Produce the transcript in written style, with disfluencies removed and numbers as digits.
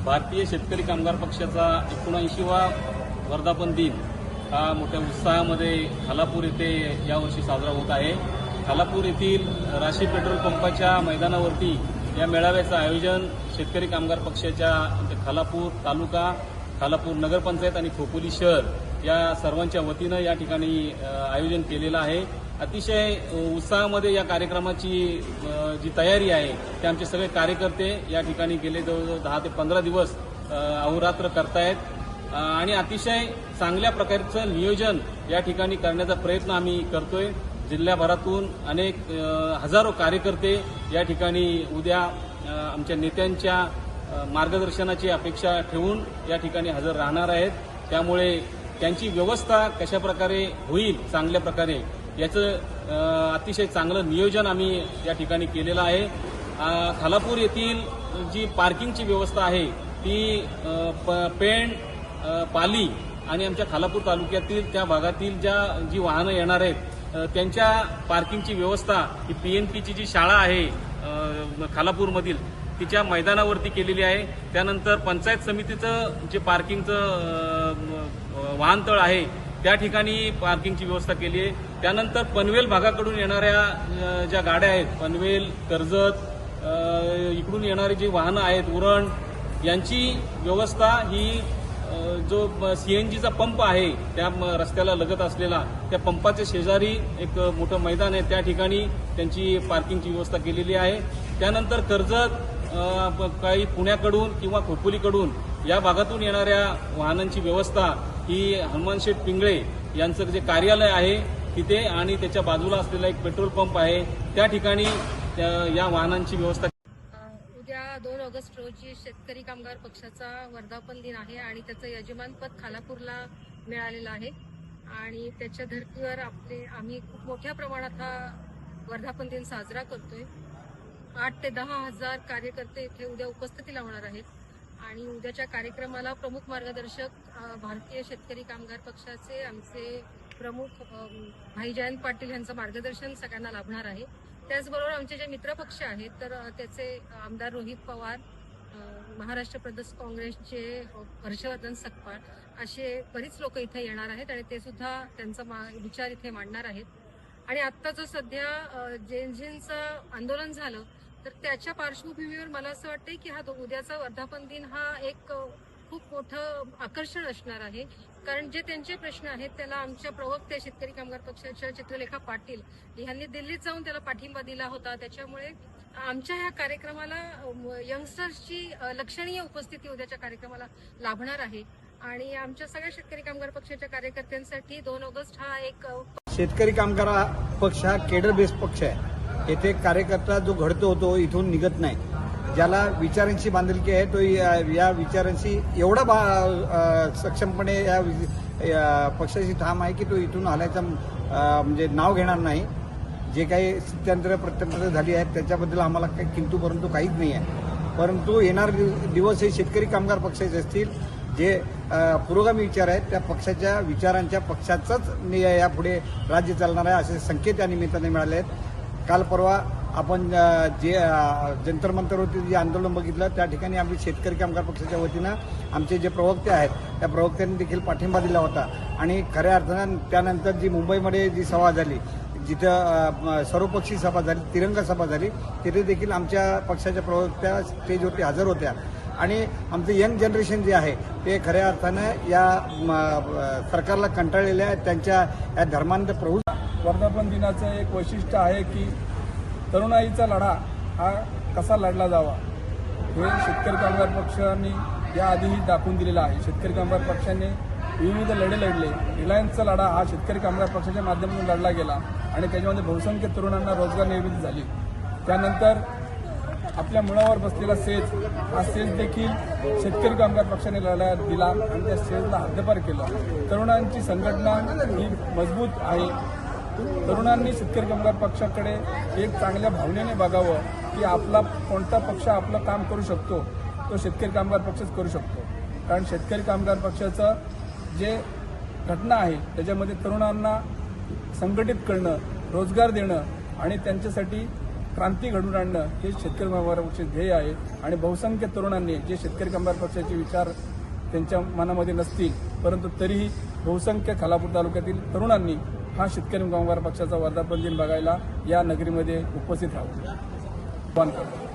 भारतीय शेतकरी कामगार पक्षाचा 79वा वर्धापन दिन हा मोठ्या उत्साहामध्ये खालापूर येथे यावर्षी साजरा होत आहे। खालापूर येथील राशी पेट्रोल पंपाच्या मैदानावरती या मेळाव्याचं आयोजन शेतकरी कामगार पक्षाच्या खालापूर तालुका, खालापूर नगरपंचायत आणि खोपोली शहर या सर्वांच्या वतीनं या ठिकाणी आयोजन केलेलं आहे। अतिशय उत्साहामध्ये या कार्यक्रमाची जी तयारी आहे ते आमचे सगळे कार्यकर्ते या ठिकाणी गेले जवळजवळ 10 ते 15 दिवस अहोरात्र करतायत आणि अतिशय चांगल्या प्रकारचं नियोजन या ठिकाणी करण्याचा प्रयत्न आम्ही करतोय। जिल्ह्याभरातून अनेक हजारो कार्यकर्ते या ठिकाणी उद्या आमच्या नेत्यांच्या मार्गदर्शनाची अपेक्षा ठेवून या ठिकाणी हजर राहणार आहेत। त्यामुळे त्यांची व्यवस्था कशा प्रकारे होईल चांगल्या प्रकारे याचं अतिशय चांगलं नियोजन आम्ही या ठिकाणी केलेलं आहे। खालापूर येथील जी पार्किंगची व्यवस्था आहे ती पेण, पाली आणि आमच्या खालापूर तालुक्यातील त्या भागातील जी वाहनं येणार आहेत त्यांच्या पार्किंगची व्यवस्था ही PNPची जी शाळा आहे खालापूरमधील तिच्या मैदानावरती केलेली आहे। त्यानंतर पंचायत समितीचं जे पार्किंगचं वाहनतळ आहे त्या ठिकाणी पार्किंगची व्यवस्था केली आहे। त्यानंतर पनवेल भागाकडून येणाऱ्या ज्या गाड्या आहेत, पनवेल, कर्जत इकडून येणारी जी वाहनं आहेत, उरण यांची व्यवस्था ही जो CNGचा पंप आहे त्या रस्त्याला लगत असलेला त्या पंपाच्या शेजारी एक मोठं मैदान आहे, त्या ठिकाणी त्यांची पार्किंगची व्यवस्था केलेली आहे। त्यानंतर कर्जत काही पुण्याकडून किंवा खोपोलीकडून या भागातून येणाऱ्या वाहनांची व्यवस्था ही हनुमानशेठ पिंगळे यांचं जे कार्यालय आहे तिथे आणि त्याच्या बाजूला असलेला एक पेट्रोल पंप आहे त्या ठिकाणी या वाहनांची व्यवस्था। उद्या 2 ऑगस्ट रोजी शेतकरी कामगार पक्षाचा वर्धापन दिन आहे आणि त्याचं यजमानपद खालापूरला मिळालेलं आहे आणि त्याच्या धर्तीवर आम्ही खूप मोठ्या प्रमाणात हा वर्धापन दिन साजरा करतोय। 8 ते 10 हजार कार्यकर्ते इथे उद्या उपस्थिती लावणार आहेत आणि उद्याच्या कार्यक्रमाला प्रमुख मार्गदर्शक भारतीय शेतकरी कामगार पक्षाचे आमचे प्रमुख भाई जयंत पाटील यांचं मार्गदर्शन सगळ्यांना लाभणार आहे। त्याचबरोबर आमचे जे मित्रपक्ष आहेत तर त्याचे आमदार रोहित पवार, महाराष्ट्र प्रदेश काँग्रेसचे हर्षवर्धन सकपाळ असे बरीच लोक इथे येणार आहेत आणि ते सुद्धा त्यांचा विचार इथे मांडणार आहेत। आणि आत्ता जो सध्या जेनजींचं आंदोलन झालं तर त्याच्या पार्श्वभूमीवर मला असं वाटतंय की हा उद्याचा वर्धापन दिन हा एक खूप मोठं आकर्षण असणार आहे, कारण जे त्यांचे प्रश्न आहेत त्याला आमच्या प्रवक्ते शेतकरी कामगार पक्षाच्या चित्रलेखा पाटील यांनी दिल्लीत जाऊन त्याला पाठिंबा दिला होता। त्याच्यामुळे आमच्या ह्या कार्यक्रमाला यंगस्टर्सची लक्षणीय उपस्थिती उद्याच्या कार्यक्रमाला लाभणार आहे आणि आमच्या सगळ्या शेतकरी कामगार पक्षाच्या कार्यकर्त्यांसाठी 2 ऑगस्ट हा एक शेतकरी कामगार पक्ष हा केडर बेस्ड पक्ष आहे। येथे कार्यकर्ता जो घडतो तो इथून निघत नाही। ज्याला विचारांशी बांधिलकी आहे तो या विचारांशी एवढा सक्षमपणे या पक्षाशी ठाम आहे की तो इथून हलायचं म्हणजे नाव घेणार नाही। जे काही स्थित्यंतर प्रत्यंतर झाली आहेत त्याच्याबद्दल आम्हाला काही किंतु परंतु काहीच नाही आहे, परंतु येणार दिवस हे शेतकरी कामगार पक्षाचे असतील जे पुरोगामी विचार आहेत त्या पक्षाच्या विचारांच्या पक्षाचाच यापुढे राज्य चालणार आहे असे संकेत या निमित्ताने मिळाले आहेत। काल परवा आपण जे जंतर मंतरवरती जे आंदोलन बघितलं त्या ठिकाणी आम्ही शेतकरी कामगार पक्षाच्या वतीनं आमचे जे प्रवक्ते आहेत त्या प्रवक्त्यांनी देखील पाठिंबा दिला होता आणि खऱ्या अर्थानं त्यानंतर जी मुंबईमध्ये जी सभा झाली, जिथं सर्वपक्षीय सभा झाली, तिरंगा सभा झाली, तिथे देखील आमच्या पक्षाच्या प्रवक्त्या स्टेजवरती हजर होत्या आणि आमचं यंग जनरेशन जे आहे ते खऱ्या अर्थानं या सरकारला कंटाळलेलं आहे। त्यांच्या या धर्मांध प्रभू वर्धापन दिनाचं एक वैशिष्ट्य आहे की तरुणाईचा लढा हा कसा लढला जावा हे शेतकरी कामगार पक्षांनी याआधीही दाखवून दिलेला आहे। शेतकरी कामगार पक्षाने विविध लढे लढले। रिलायन्सचा लढा हा शेतकरी कामगार पक्षाच्या माध्यमातून लढला गेला आणि त्याच्यामध्ये बहुसंख्य तरुणांना रोजगार निर्मिती झाली। त्यानंतर आपल्या मुळावर बसलेला सेज हा सेज देखील शेतकरी कामगार पक्षाने लढा दिला आणि त्या सेजला हद्दपार केलं। तरुणांची संघटना ही मजबूत आहे। तरुणांनी शेतकरी कामगार पक्षाकडे एक चांगल्या भावनेने बघावं की आपला कोणता पक्ष आपलं काम करू शकतो तो शेतकरी कामगार पक्षच करू शकतो, कारण शेतकरी कामगार पक्षाचं जे घटना आहे त्याच्यामध्ये तरुणांना संघटित करणं, रोजगार देणं आणि त्यांच्यासाठी क्रांती घडवून आणणं हे शेतकरी कामगार पक्षाचे ध्येय आहे आणि बहुसंख्य तरुणांनी जे शेतकरी कामगार पक्षाचे विचार त्यांच्या मनामध्ये नसतील परंतु तरीही बहुसंख्य खालापूर तालुक्यातील तरुणांनी हा शेतकरी कामगार पक्षाचा वर्धापन दिन बघायला या नगरीमध्ये उपस्थित राहावं.